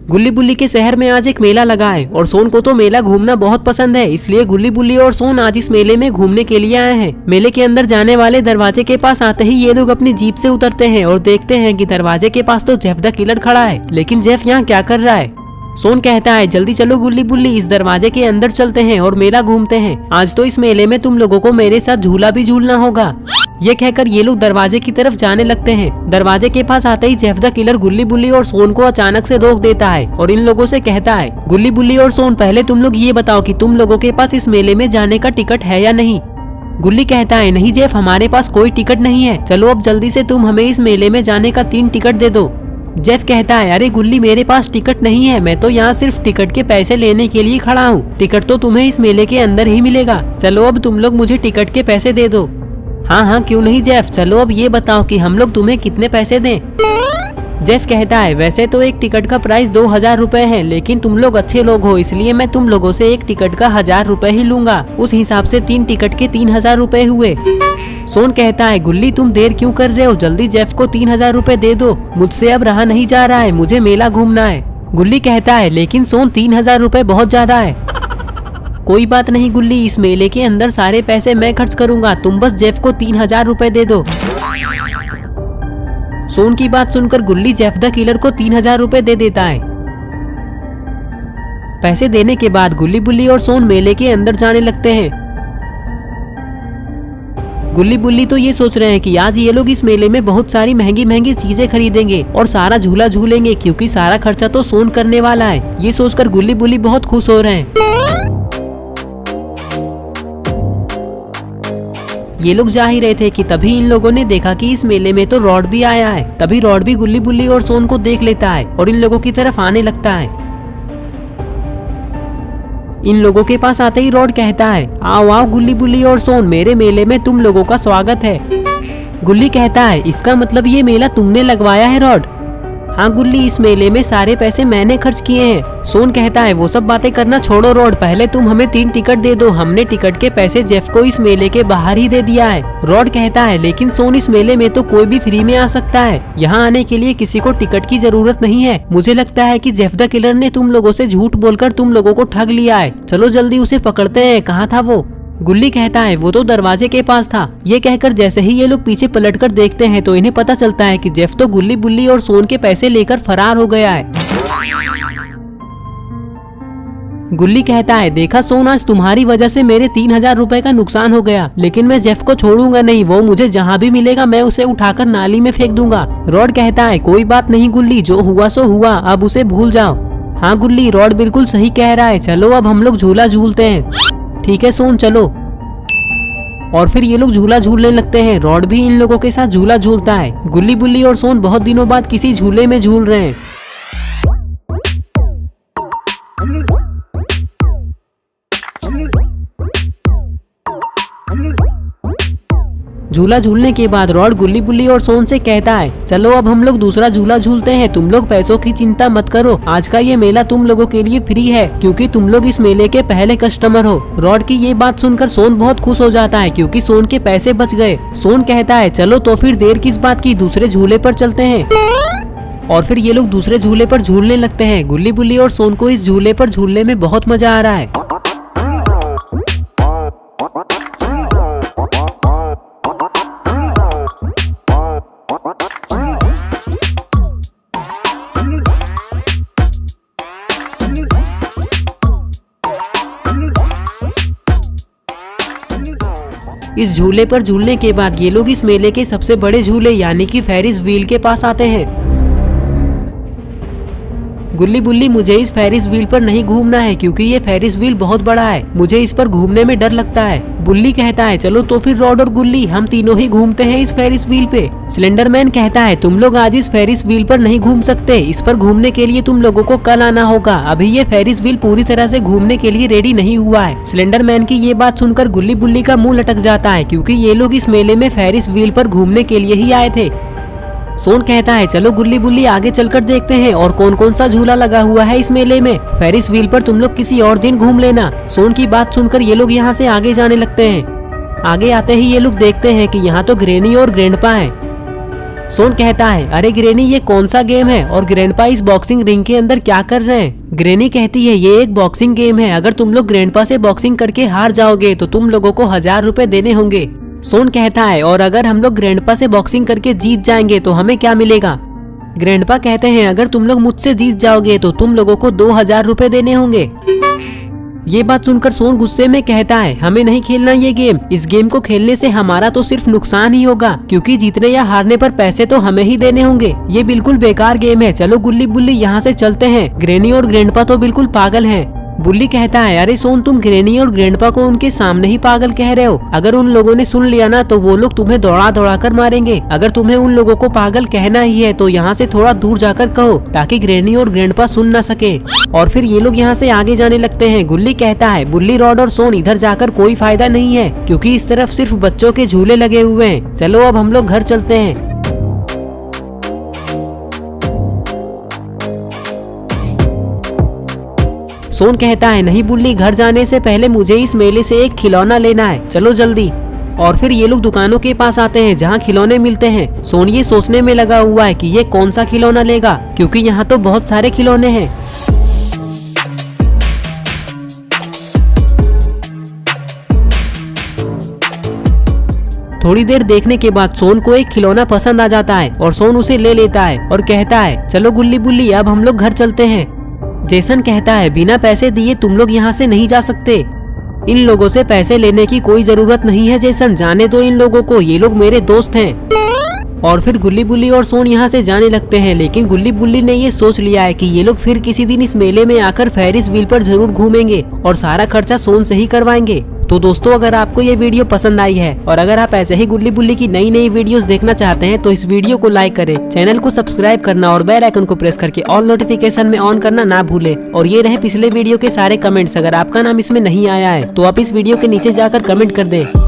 गुल्ली बुल्ली के शहर में आज एक मेला लगा है और सोन को तो मेला घूमना बहुत पसंद है, इसलिए गुल्ली बुल्ली और सोन आज इस मेले में घूमने के लिए आए हैं। मेले के अंदर जाने वाले दरवाजे के पास आते ही ये लोग अपनी जीप से उतरते हैं और देखते हैं कि दरवाजे के पास तो जेफ द किलर खड़ा है। लेकिन जेफ यहाँ क्या कर रहा है? सोन कहता है जल्दी चलो गुल्ली बुल्ली, इस दरवाजे के अंदर चलते हैं और मेला घूमते हैं। आज तो इस मेले में तुम लोगों को मेरे साथ झूला भी झूलना होगा। ये कहकर ये लोग दरवाजे की तरफ जाने लगते हैं। दरवाजे के पास आते ही जेफ द किलर गुल्ली बुल्ली और सोन को अचानक से रोक देता है और इन लोगों से कहता है, गुल्ली बुल्ली और सोन, पहले तुम लोग ये बताओ कि तुम लोगों के पास इस मेले में जाने का टिकट है या नहीं। गुल्ली कहता है, नहीं जेफ, हमारे पास कोई टिकट नहीं है। चलो अब जल्दी से तुम हमें इस मेले में जाने का 3 टिकट दे दो। जेफ कहता है, अरे गुल्ली, मेरे पास टिकट नहीं है, मैं तो यहाँ सिर्फ टिकट के पैसे लेने के लिए खड़ा हूँ। टिकट तो तुम्हें इस मेले के अंदर ही मिलेगा। चलो अब तुम लोग मुझे टिकट के पैसे दे दो। हाँ हाँ क्यों नहीं जेफ, चलो अब ये बताओ कि हम लोग तुम्हें कितने पैसे दें। जेफ कहता है, वैसे तो एक टिकट का प्राइस 2000 रुपए है, लेकिन तुम लोग अच्छे लोग हो इसलिए मैं तुम लोगों से एक टिकट का 1000 रुपए ही लूंगा। उस हिसाब से 3 टिकट के 3000 रुपए हुए। सोन कहता है, गुल्ली तुम देर क्यों कर रहे हो, जल्दी जेफ को 3000 रुपए दे दो, मुझसे अब रहा नहीं जा रहा है, मुझे मेला घूमना है। गुल्ली कहता है, लेकिन सोन 3000 रुपए बहुत ज्यादा है। कोई बात नहीं गुल्ली, इस मेले के अंदर सारे पैसे मैं खर्च करूंगा, तुम बस जेफ को 3000 रुपए दे दो। सोन की बात सुनकर गुल्ली जेफ द किलर को 3000 रुपए दे देता है। पैसे देने के बाद गुल्ली बुल्ली और सोन मेले के अंदर जाने लगते हैं। गुल्ली बुल्ली तो ये सोच रहे हैं कि आज ये लोग इस मेले में बहुत सारी महंगी महंगी चीजें खरीदेंगे और सारा झूला झूलेंगे, क्योंकि सारा खर्चा तो सोन करने वाला है। ये सोचकर गुल्ली बुल्ली बहुत खुश हो रहे हैं। ये लोग जा ही रहे थे कि तभी इन लोगों ने देखा कि इस मेले में तो रॉड भी आया है। तभी रॉड भी गुल्ली बुल्ली और सोन को देख लेता है और इन लोगों की तरफ आने लगता है। इन लोगों के पास आते ही रॉड कहता है, आओ आओ गुल्ली बुल्ली और सोन, मेरे मेले में तुम लोगों का स्वागत है। गुल्ली कहता है, इसका मतलब ये मेला तुमने लगवाया है रॉड? हाँ गुल्ली, इस मेले में सारे पैसे मैंने खर्च किए हैं। सोन कहता है, वो सब बातें करना छोड़ो रॉड, पहले तुम हमें 3 टिकट दे दो, हमने टिकट के पैसे जेफ को इस मेले के बाहर ही दे दिया है। रॉड कहता है, लेकिन सोन, इस मेले में तो कोई भी फ्री में आ सकता है, यहाँ आने के लिए किसी को टिकट की जरूरत नहीं है। मुझे लगता है कि जेफ द किलर ने तुम लोगों से झूठ बोलकर तुम लोगों को ठग लिया है, चलो जल्दी उसे पकड़ते हैं। कहाँ था वो? गुल्ली कहता है, वो तो दरवाजे के पास था। ये कहकर जैसे ही ये लोग पीछे पलटकर देखते हैं तो इन्हें पता चलता है कि जेफ तो गुल्ली बुल्ली और सोन के पैसे लेकर फरार हो गया है। गुल्ली कहता है, देखा सोन, आज तुम्हारी वजह से मेरे 3000 रुपए का नुकसान हो गया, लेकिन मैं जेफ को छोड़ूंगा नहीं, वो मुझे जहाँ भी मिलेगा मैं उसे उठाकर नाली में फेंक दूंगा। रॉड कहता है, कोई बात नहीं गुल्ली, जो हुआ सो हुआ, अब उसे भूल जाओ। हाँ गुल्ली, रॉड बिल्कुल सही कह रहा है, चलो अब हम लोग झूला झूलते हैं। ठीक है सोन, चलो। और फिर ये लोग झूला झूलने लगते हैं। रॉड भी इन लोगों के साथ झूला झूलता है। गुल्ली बुल्ली और सोन बहुत दिनों बाद किसी झूले में झूल रहे हैं। झूला झूलने के बाद रॉड गुल्ली बुल्ली और सोन से कहता है, चलो अब हम लोग दूसरा झूला झूलते हैं, तुम लोग पैसों की चिंता मत करो, आज का ये मेला तुम लोगों के लिए फ्री है, क्योंकि तुम लोग इस मेले के पहले कस्टमर हो। रॉड की ये बात सुनकर सोन बहुत खुश हो जाता है, क्योंकि सोन के पैसे बच गए। सोन कहता है, चलो तो फिर देर किस बात की, दूसरे झूले पर चलते हैं। और फिर ये लोग दूसरे झूले पर झूलने लगते हैं। गुल्ली बुल्ली और सोन को इस झूले पर झूलने में बहुत मजा आ रहा है। इस झूले पर झूलने के बाद ये लोग इस मेले के सबसे बड़े झूले यानी कि फेरिस व्हील के पास आते हैं। गुल्ली बुल्ली, मुझे इस फेरिस व्हील पर नहीं घूमना है, क्योंकि ये फेरिस व्हील बहुत बड़ा है, मुझे इस पर घूमने में डर लगता है। बुल्ली कहता है, चलो तो फिर रॉड और गुल्ली हम तीनों ही घूमते हैं इस फेरिस व्हील पे। स्लेंडरमैन कहता है, तुम लोग आज इस फेरिस व्हील पर नहीं घूम सकते, इस पर घूमने के लिए तुम लोगों को कल आना होगा, अभी ये फेरिस व्हील पूरी तरह से घूमने के लिए रेडी नहीं हुआ है। स्लेंडरमैन की ये बात सुनकर गुल्ली बुल्ली का मुंह लटक जाता है, क्योंकि ये लोग इस मेले में फेरिस व्हील पर घूमने के लिए ही आए थे। सोन कहता है, चलो गुल्ली बुल्ली आगे चलकर देखते हैं और कौन कौन सा झूला लगा हुआ है इस मेले में, फेरिस व्हील पर तुम लोग किसी और दिन घूम लेना। सोन की बात सुनकर ये लोग यहाँ से आगे जाने लगते हैं। आगे आते ही ये लोग देखते हैं कि यहाँ तो ग्रैनी और ग्रैंडपा हैं। सोन कहता है, अरे ग्रेनी ये कौन सा गेम है और ग्रैंडपा इस बॉक्सिंग रिंग के अंदर क्या कर रहे हैं। ग्रेनी कहती है, ये एक बॉक्सिंग गेम है, अगर तुम लोग ग्रैंडपा से बॉक्सिंग करके हार जाओगे तो तुम लोगों को 1000 रुपए देने होंगे। सोन कहता है, और अगर हम लोग ग्रैंडपा से बॉक्सिंग करके जीत जाएंगे तो हमें क्या मिलेगा। ग्रैंडपा कहते हैं, अगर तुम लोग मुझसे जीत जाओगे तो तुम लोगों को 2000 रुपए देने होंगे। ये बात सुनकर सोन गुस्से में कहता है, हमें नहीं खेलना ये गेम, इस गेम को खेलने से हमारा तो सिर्फ नुकसान ही होगा, क्योंकि जीतने या हारने पर पैसे तो हमें ही देने होंगे। ये बिल्कुल बेकार गेम है, चलो गुल्ली बुल्ली यहाँ से चलते हैं। ग्रैनी और ग्रैंडपा तो बिल्कुल पागल हैं। बुल्ली कहता है, अरे सोन तुम ग्रैनी और ग्रैंडपा को उनके सामने ही पागल कह रहे हो, अगर उन लोगों ने सुन लिया ना तो वो लोग तुम्हें दौड़ा दौड़ा कर मारेंगे। अगर तुम्हें उन लोगों को पागल कहना ही है तो यहाँ से थोड़ा दूर जाकर कहो, ताकि ग्रैनी और ग्रैंडपा सुन न सके। और फिर ये लोग यहाँ से आगे जाने लगते हैं। गुल्ली कहता है, बुल्ली, रॉड और सोन इधर जाकर कोई फायदा नहीं है, क्योंकि इस तरफ सिर्फ बच्चों के झूले लगे हुए हैं। चलो अब हम लोग घर चलते हैं। सोन कहता है, नहीं बुल्ली, घर जाने से पहले मुझे इस मेले से एक खिलौना लेना है, चलो जल्दी। और फिर ये लोग दुकानों के पास आते हैं जहाँ खिलौने मिलते हैं। सोन ये सोचने में लगा हुआ है कि ये कौन सा खिलौना लेगा, क्योंकि यहाँ तो बहुत सारे खिलौने हैं। थोड़ी देर देखने के बाद सोन को एक खिलौना पसंद आ जाता है और सोन उसे ले लेता है और कहता है, चलो गुल्ली बुल्ली, अब हम लोग घर चलते हैं। जेसन कहता है, बिना पैसे दिए तुम लोग यहाँ से नहीं जा सकते। इन लोगों से पैसे लेने की कोई जरूरत नहीं है जेसन, जाने दो इन लोगों को, ये लोग मेरे दोस्त हैं। और फिर गुल्ली बुल्ली और सोन यहाँ से जाने लगते हैं, लेकिन गुल्ली बुल्ली ने ये सोच लिया है कि ये लोग फिर किसी दिन इस मेले में आकर फेरिस व्हील पर जरूर घूमेंगे और सारा खर्चा सोन से ही करवाएंगे। तो दोस्तों, अगर आपको ये वीडियो पसंद आई है और अगर आप ऐसे ही गुल्ली बुल्ली की नई नई वीडियोस देखना चाहते हैं तो इस वीडियो को लाइक करें, चैनल को सब्सक्राइब करना और बेल आइकन को प्रेस करके ऑल नोटिफिकेशन में ऑन करना ना भूलें। और ये रहे पिछले वीडियो के सारे कमेंट्स, अगर आपका नाम इसमें नहीं आया है तो आप इस वीडियो के नीचे जाकर कमेंट कर दें।